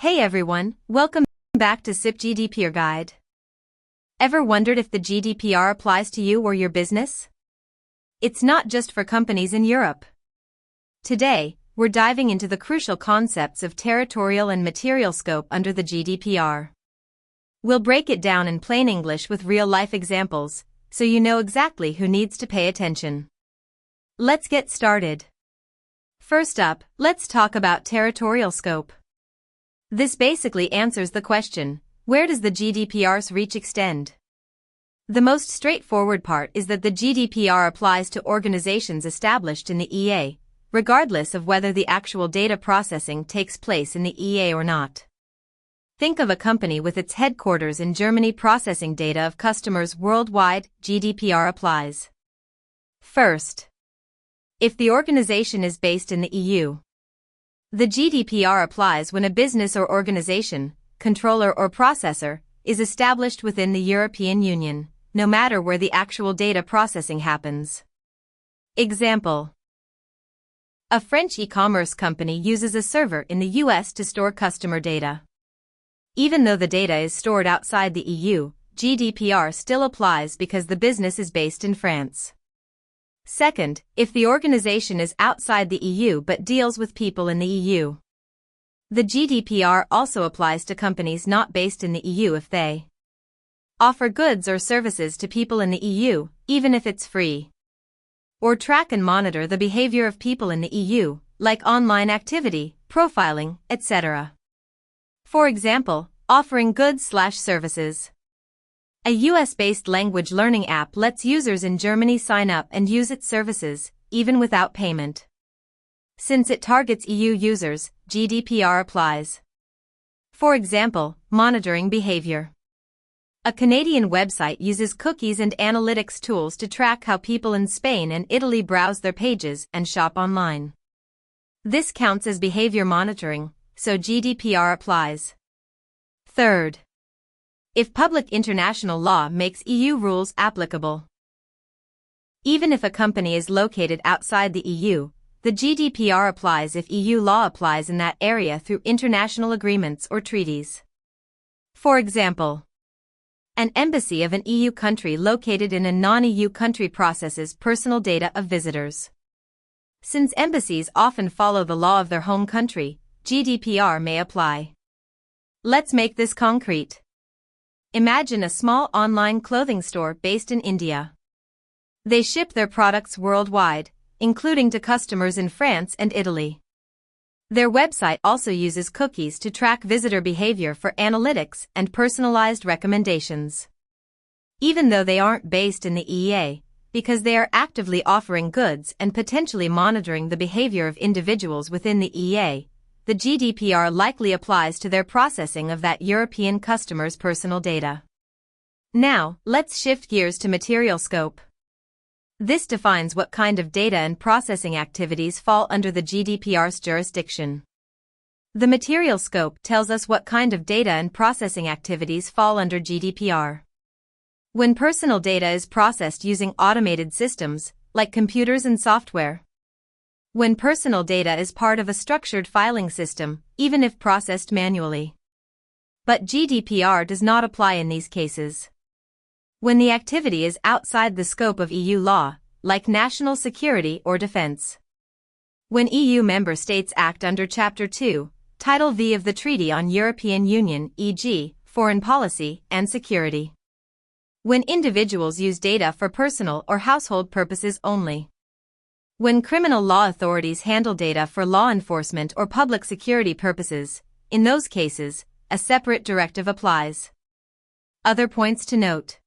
Hey everyone, welcome back to CIPP GDPR Guide. Ever wondered if the GDPR applies to you or your business? It's not just for companies in Europe. Today, we're diving into the crucial concepts of territorial and material scope under the GDPR. We'll break it down in plain English with real-life examples, so you know exactly who needs to pay attention. Let's get started. First up, let's talk about territorial scope. This basically answers the question, where does the GDPR's reach extend? The most straightforward part is that the GDPR applies to organizations established in the EA, regardless of whether the actual data processing takes place in the EA or not. Think of a company with its headquarters in Germany processing data of customers worldwide. GDPR applies. First, if the organization is based in the EU. The GDPR applies when a business or organization, controller or processor, is established within the European Union, no matter where the actual data processing happens. Example: a French e-commerce company uses a server in the US to store customer data. Even though the data is stored outside the EU, GDPR still applies because the business is based in France. Second, if the organization is outside the EU but deals with people in the EU. The GDPR also applies to companies not based in the EU if they offer goods or services to people in the EU, even if it's free. Or track and monitor the behavior of people in the EU, like online activity, profiling, etc. For example, offering goods/services. A US-based language learning app lets users in Germany sign up and use its services, even without payment. Since it targets EU users, GDPR applies. For example, monitoring behavior. A Canadian website uses cookies and analytics tools to track how people in Spain and Italy browse their pages and shop online. This counts as behavior monitoring, so GDPR applies. Third, if public international law makes EU rules applicable. Even if a company is located outside the EU, the GDPR applies if EU law applies in that area through international agreements or treaties. For example, an embassy of an EU country located in a non-EU country processes personal data of visitors. Since embassies often follow the law of their home country, GDPR may apply. Let's make this concrete. Imagine a small online clothing store based in India. They ship their products worldwide, including to customers in France and Italy. Their website also uses cookies to track visitor behavior for analytics and personalized recommendations. Even though they aren't based in the EEA, because they are actively offering goods and potentially monitoring the behavior of individuals within the EEA, the GDPR likely applies to their processing of that European customer's personal data. Now, let's shift gears to material scope. This defines what kind of data and processing activities fall under the GDPR's jurisdiction. The material scope tells us what kind of data and processing activities fall under GDPR. When personal data is processed using automated systems, like computers and software. When personal data is part of a structured filing system, even if processed manually. But GDPR does not apply in these cases. When the activity is outside the scope of EU law, like national security or defense. When EU member states act under Chapter 2, Title V of the Treaty on European Union, e.g., foreign policy and security. When individuals use data for personal or household purposes only. When criminal law authorities handle data for law enforcement or public security purposes, in those cases, a separate directive applies. Other points to note.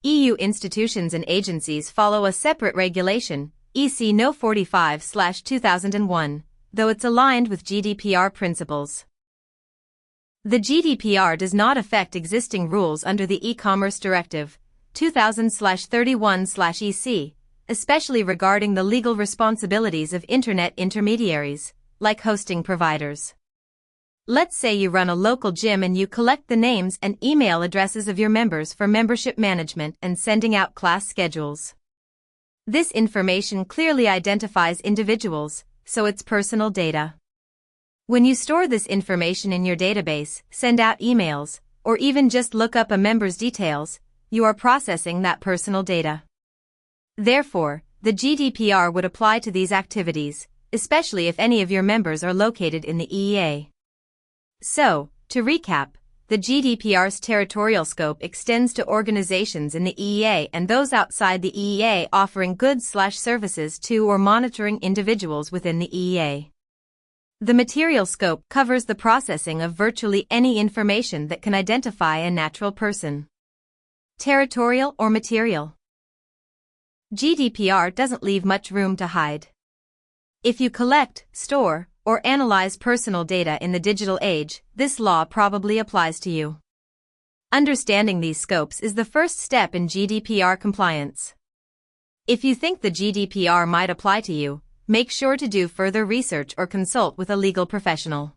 EU institutions and agencies follow a separate regulation, EC No. 45/2001, though it's aligned with GDPR principles. The GDPR does not affect existing rules under the E-commerce Directive, 2000/31/EC, especially regarding the legal responsibilities of Internet intermediaries, like hosting providers. Let's say you run a local gym and you collect the names and email addresses of your members for membership management and sending out class schedules. This information clearly identifies individuals, so it's personal data. When you store this information in your database, send out emails, or even just look up a member's details, you are processing that personal data. Therefore, the GDPR would apply to these activities, especially if any of your members are located in the EEA. So, to recap, the GDPR's territorial scope extends to organizations in the EEA and those outside the EEA offering goods/services to or monitoring individuals within the EEA. The material scope covers the processing of virtually any information that can identify a natural person. Territorial or material. GDPR doesn't leave much room to hide. If you collect, store, or analyze personal data in the digital age, this law probably applies to you. Understanding these scopes is the first step in GDPR compliance. If you think the GDPR might apply to you, make sure to do further research or consult with a legal professional.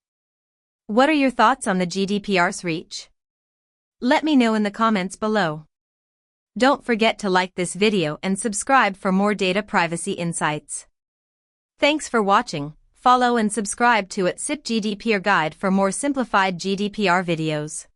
What are your thoughts on the GDPR's reach? Let me know in the comments below. Don't forget to like this video and subscribe for more data privacy insights. Thanks for watching. Follow and subscribe to CIPP GDPR Guide for more simplified GDPR videos.